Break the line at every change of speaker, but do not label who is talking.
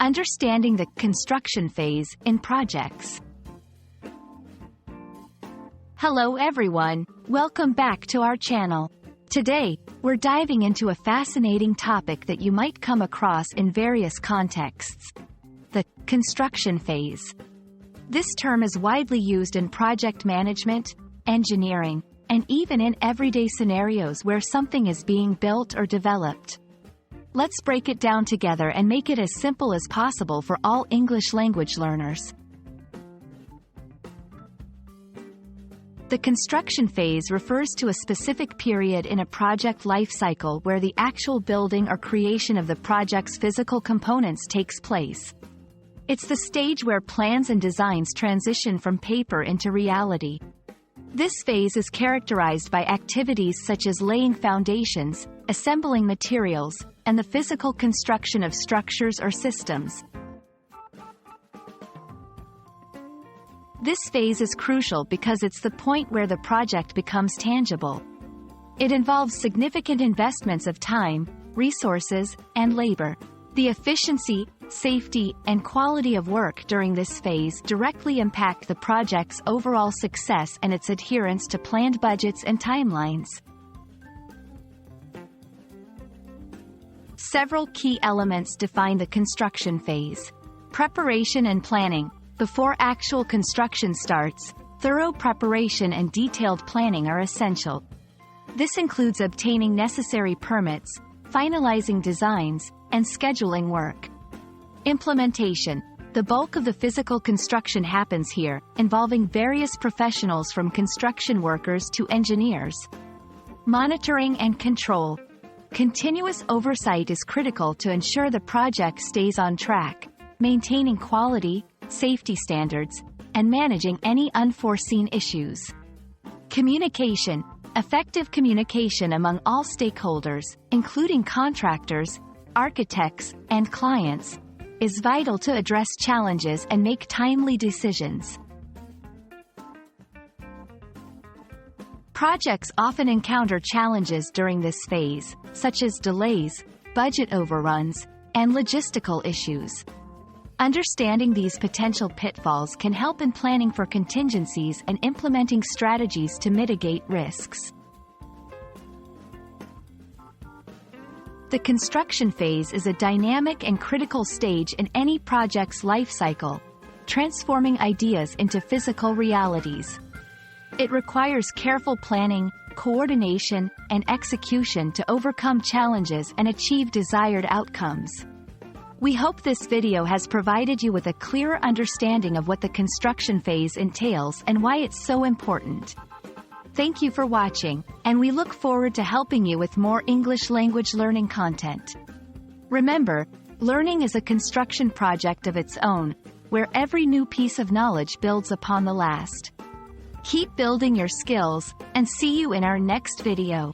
Understanding the construction phase in projects. Hello everyone, welcome back to our channel. Today, we're diving into a fascinating topic that you might come across in various contexts: the construction phase. This term is widely used in project management, engineering, and even in everyday scenarios where something is being built or developed. Let's break it down together and make it as simple as possible for all English language learners. The construction phase refers to a specific period in a project life cycle where the actual building or creation of the project's physical components takes place. It's the stage where plans and designs transition from paper into reality. This phase is characterized by activities such as laying foundations, assembling materials, and the physical construction of structures or systems. This phase is crucial because it's the point where the project becomes tangible. It involves significant investments of time, resources, and labor. The efficiency, safety, and quality of work during this phase directly impact the project's overall success and its adherence to planned budgets and timelines. Several key elements define the construction phase. Preparation and planning. Before actual construction starts, thorough preparation and detailed planning are essential. This includes obtaining necessary permits, finalizing designs, and scheduling work. Implementation. The bulk of the physical construction happens here, involving various professionals from construction workers to engineers. Monitoring and control. Continuous oversight is critical to ensure the project stays on track, maintaining quality, safety standards, and managing any unforeseen issues. Communication. Effective communication among all stakeholders, including contractors, architects, and clients, is vital to address challenges and make timely decisions. Projects often encounter challenges during this phase, such as delays, budget overruns, and logistical issues. Understanding these potential pitfalls can help in planning for contingencies and implementing strategies to mitigate risks. The construction phase is a dynamic and critical stage in any project's life cycle, transforming ideas into physical realities. It requires careful planning, coordination, and execution to overcome challenges and achieve desired outcomes. We hope this video has provided you with a clearer understanding of what the construction phase entails and why it's so important. Thank you for watching, and we look forward to helping you with more English language learning content. Remember, learning is a construction project of its own, where every new piece of knowledge builds upon the last. Keep building your skills, and see you in our next video.